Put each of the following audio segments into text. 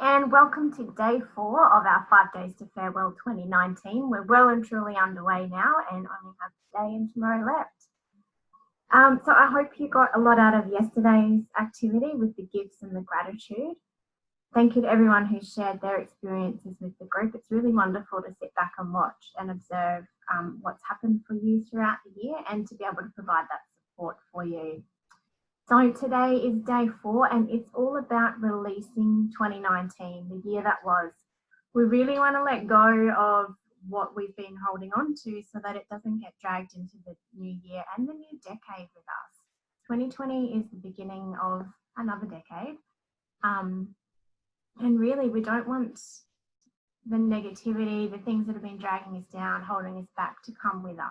And welcome to day 4 of our 5 Days to Farewell 2019. We're well and truly underway now and only have today and tomorrow left. So I hope you got a lot out of yesterday's activity with the gifts and the gratitude. Thank you to everyone who shared their experiences with the group. It's really wonderful to sit back and watch and observe what's happened for you throughout the year and to be able to provide that support for you. So today is day 4 and it's all about releasing 2019, the year that was. We really want to let go of what we've been holding on to so that it doesn't get dragged into the new year and the new decade with us. 2020 is the beginning of another decade. And really we don't want the negativity, the things that have been dragging us down, holding us back to come with us.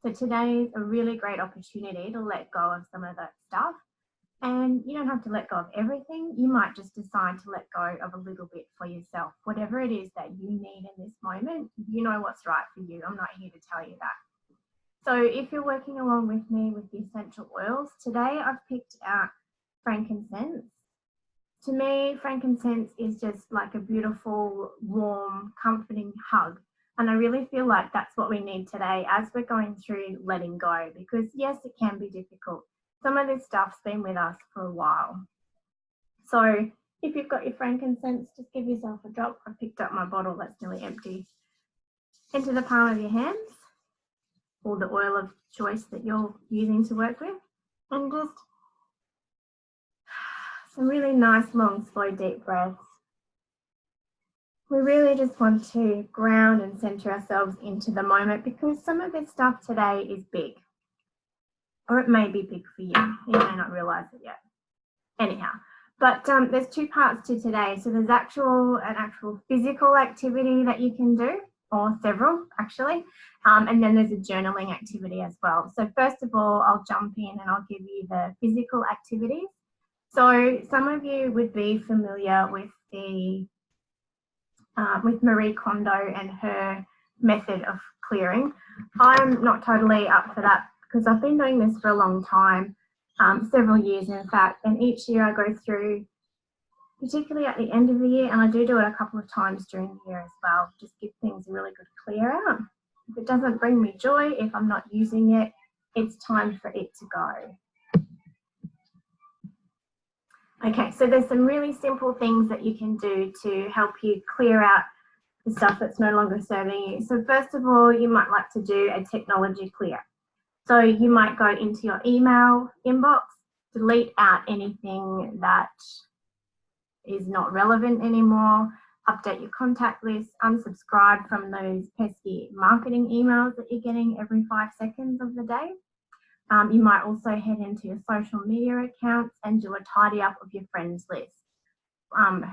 So today is a really great opportunity to let go of some of that stuff. And you don't have to let go of everything. You might just decide to let go of a little bit for yourself. Whatever it is that you need in this moment, you know what's right for you. I'm not here to tell you that. So if you're working along with me with the essential oils, today I've picked out frankincense. To me, frankincense is just like a beautiful, warm, comforting hug. And I really feel like that's what we need today as we're going through letting go, because yes, it can be difficult. Some of this stuff's been with us for a while. So if you've got your frankincense, just give yourself a drop. I picked up my bottle that's nearly empty. Into the palm of your hands, or the oil of choice that you're using to work with, and just some really nice, long, slow, deep breaths. We really just want to ground and center ourselves into the moment, because some of this stuff today is big, or it may be big for you. You may not realize it yet. Anyhow, but there's 2 parts to today. So there's an actual physical activity that you can do, or several actually, and then there's a journaling activity as well. So first of all, I'll jump in and I'll give you the physical activities. So some of you would be familiar with with Marie Kondo and her method of clearing. I'm not totally up for that because I've been doing this for a long time, several years in fact, and each year I go through, particularly at the end of the year, and I do it a couple of times during the year as well, just give things a really good clear out. If it doesn't bring me joy, if I'm not using it, it's time for it to go. Okay, so there's some really simple things that you can do to help you clear out the stuff that's no longer serving you. So first of all, you might like to do a technology clear. So you might go into your email inbox, delete out anything that is not relevant anymore, update your contact list, unsubscribe from those pesky marketing emails that you're getting every 5 seconds of the day. You might also head into your social media accounts and do a tidy up of your friends list.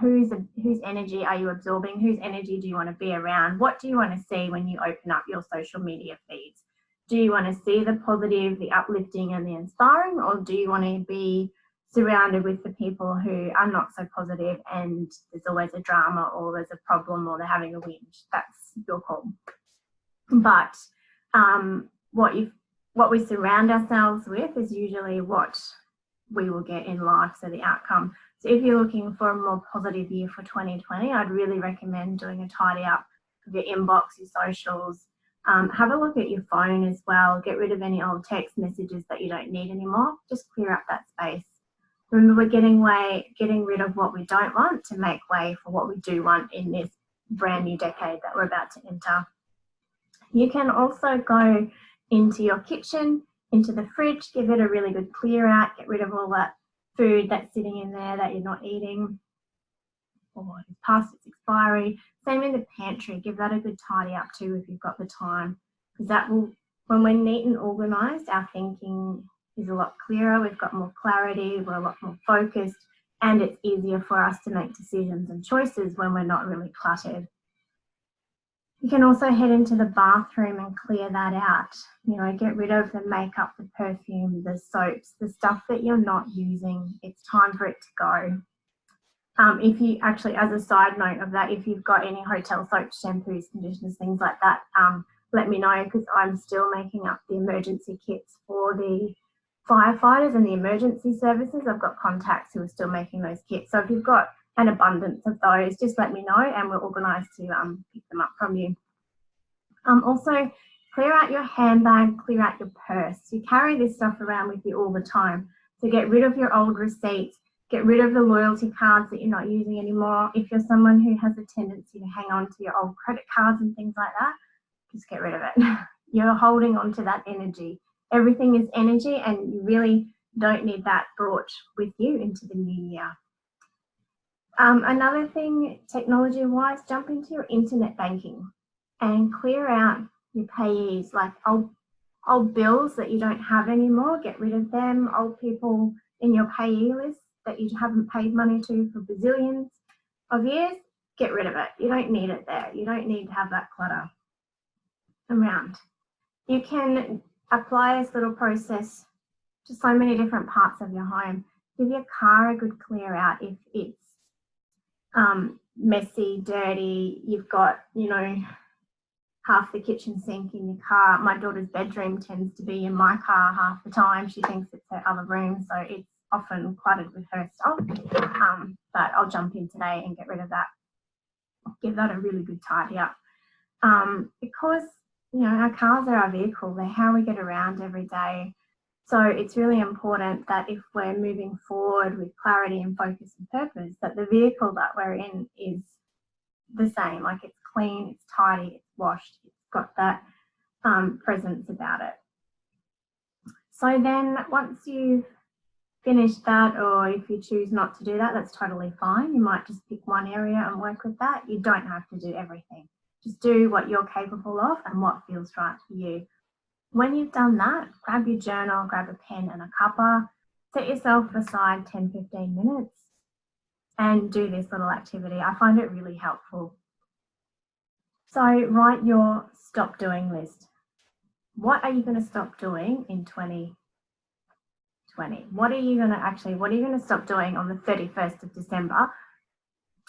Whose energy are you absorbing? Whose energy do you want to be around? What do you want to see when you open up your social media feeds? Do you want to see the positive, the uplifting and the inspiring, or do you want to be surrounded with the people who are not so positive and there's always a drama or there's a problem or they're having a whinge? That's your call. But what we surround ourselves with is usually what we will get in life, so the outcome. So if you're looking for a more positive year for 2020, I'd really recommend doing a tidy up of your inbox, your socials. Have a look at your phone as well. Get rid of any old text messages that you don't need anymore. Just clear up that space. Remember, we're getting rid of what we don't want to make way for what we do want in this brand new decade that we're about to enter. You can also go into your kitchen, into the fridge, give it a really good clear out, get rid of all that food that's sitting in there that you're not eating or is past its expiry. Same in the pantry, give that a good tidy up too if you've got the time, because that will, when we're neat and organised, our thinking is a lot clearer, we've got more clarity, we're a lot more focused, and it's easier for us to make decisions and choices when we're not really cluttered. You can also head into the bathroom and clear that out. You know, get rid of the makeup, the perfume, the soaps, the stuff that you're not using. It's time for it to go. If you actually, as a side note of that, if you've got any hotel soaps, shampoos, conditioners, things like that, let me know, because I'm still making up the emergency kits for the firefighters and the emergency services. I've got contacts who are still making those kits. So if you've got an abundance of those, just let me know and we'll organise to pick them up from you. Also, clear out your handbag, clear out your purse. You carry this stuff around with you all the time. So get rid of your old receipts, get rid of the loyalty cards that you're not using anymore. If you're someone who has a tendency to hang on to your old credit cards and things like that, just get rid of it. You're holding on to that energy. Everything is energy and you really don't need that brought with you into the new year. Another thing, technology-wise, jump into your internet banking and clear out your payees, like old bills that you don't have anymore, get rid of them. Old people in your payee list that you haven't paid money to for bazillions of years, get rid of it. You don't need it there. You don't need to have that clutter around. You can apply this little process to so many different parts of your home. Give your car a good clear out if it's messy, dirty, you've got, half the kitchen sink in your car. My daughter's bedroom tends to be in my car half the time. She thinks it's her other room, so it's often cluttered with her stuff. But I'll jump in today and get rid of that. Give that a really good tidy up. Because, our cars are our vehicle. They're how we get around every day. So it's really important that if we're moving forward with clarity and focus and purpose, that the vehicle that we're in is the same, like it's clean, it's tidy, it's washed, it's got that presence about it. So then once you've finished that, or if you choose not to do that, that's totally fine. You might just pick one area and work with that. You don't have to do everything. Just do what you're capable of and what feels right for you. When you've done that, grab your journal, grab a pen and a cuppa, set yourself aside 10-15 minutes and do this little activity. I find it really helpful. So write your stop doing list. What are you going to stop doing in 2020? What are you going to stop doing on the 31st of December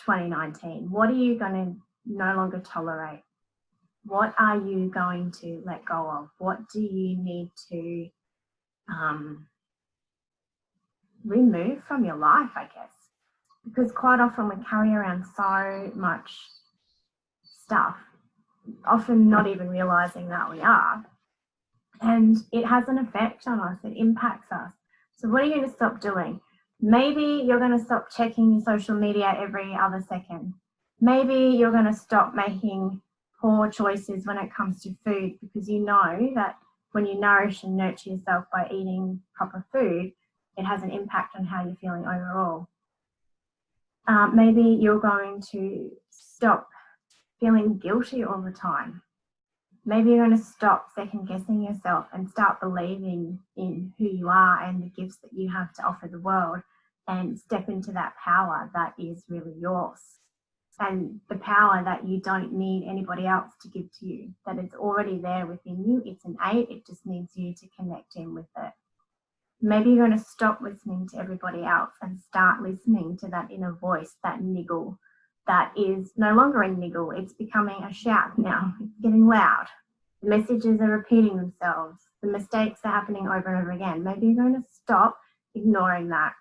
2019? What are you going to no longer tolerate? What are you going to let go of? What do you need to remove from your life, I guess? Because quite often we carry around so much stuff, often not even realizing that we are. And it has an effect on us, it impacts us. So what are you going to stop doing? Maybe you're going to stop checking your social media every other second. Maybe you're going to stop making poor choices when it comes to food, because you know that when you nourish and nurture yourself by eating proper food, it has an impact on how you're feeling overall. Maybe you're going to stop feeling guilty all the time. Maybe you're going to stop second guessing yourself and start believing in who you are and the gifts that you have to offer the world, and step into that power that is really yours. And the power that you don't need anybody else to give to you, that it's already there within you. It's innate, it just needs you to connect in with it. Maybe you're going to stop listening to everybody else and start listening to that inner voice, that niggle, that is no longer a niggle, it's becoming a shout now. It's getting loud. The messages are repeating themselves. The mistakes are happening over and over again. Maybe you're going to stop ignoring that.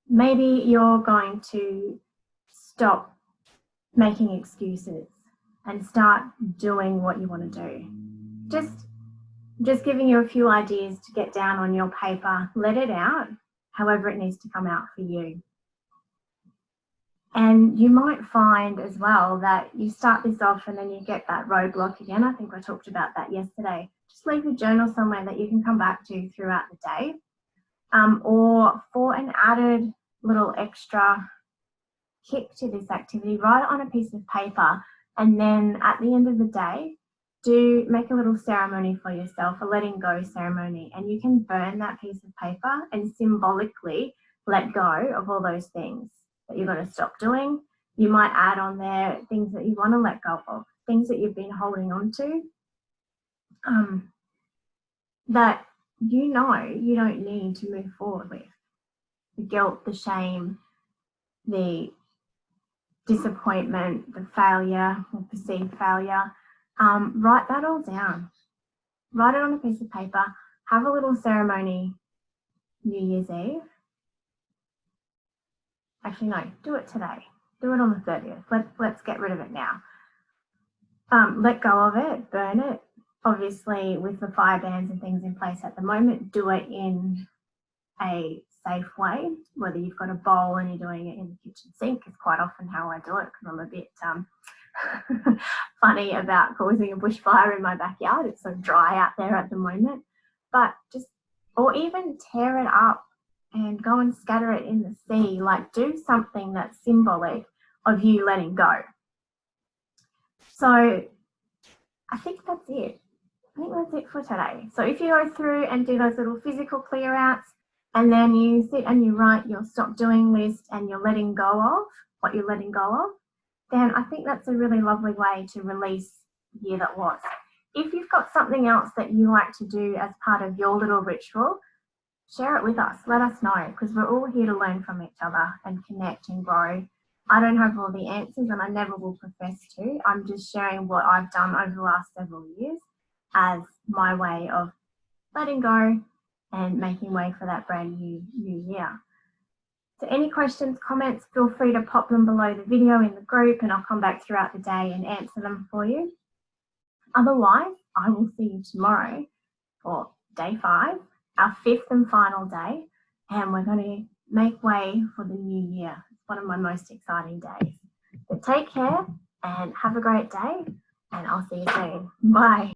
Maybe you're going to stop making excuses and start doing what you want to do. Just giving you a few ideas to get down on your paper. Let it out, however it needs to come out for you. And you might find as well that you start this off and then you get that roadblock again. I think I talked about that yesterday. Just leave your journal somewhere that you can come back to throughout the day. Or for an added little extra kick to this activity, write it on a piece of paper, and then at the end of the day, do make a little ceremony for yourself, a letting go ceremony, and you can burn that piece of paper and symbolically let go of all those things that you're going to stop doing. You might add on there things that you want to let go of, things that you've been holding on to, that you don't need to move forward with. The guilt, the shame, the disappointment, the failure or perceived failure. Write that all down. Write it on a piece of paper. Have a little ceremony New Year's Eve. Actually, no, do it today. Do it on the 30th. Let's get rid of it now. Let go of it, burn it. Obviously, with the fire bans and things in place at the moment, do it in a safe way, whether you've got a bowl and you're doing it in the kitchen sink is quite often how I do it, because I'm a bit funny about causing a bushfire in my backyard. It's so dry out there at the moment. But just, or even tear it up and go and scatter it in the sea. Like, do something that's symbolic of you letting go. So I think that's it. I think that's it for today. So if you go through and do those little physical clear outs, and then you sit and you write your stop doing list and you're letting go of what you're letting go of, then I think that's a really lovely way to release the year that was. If you've got something else that you like to do as part of your little ritual, share it with us. Let us know, because we're all here to learn from each other and connect and grow. I don't have all the answers and I never will profess to. I'm just sharing what I've done over the last several years as my way of letting go and making way for that brand new year. So any questions, comments, feel free to pop them below the video in the group and I'll come back throughout the day and answer them for you. Otherwise, I will see you tomorrow for day 5, our 5th and final day, and we're going to make way for the new year. It's one of my most exciting days. So take care and have a great day, and I'll see you soon. Bye.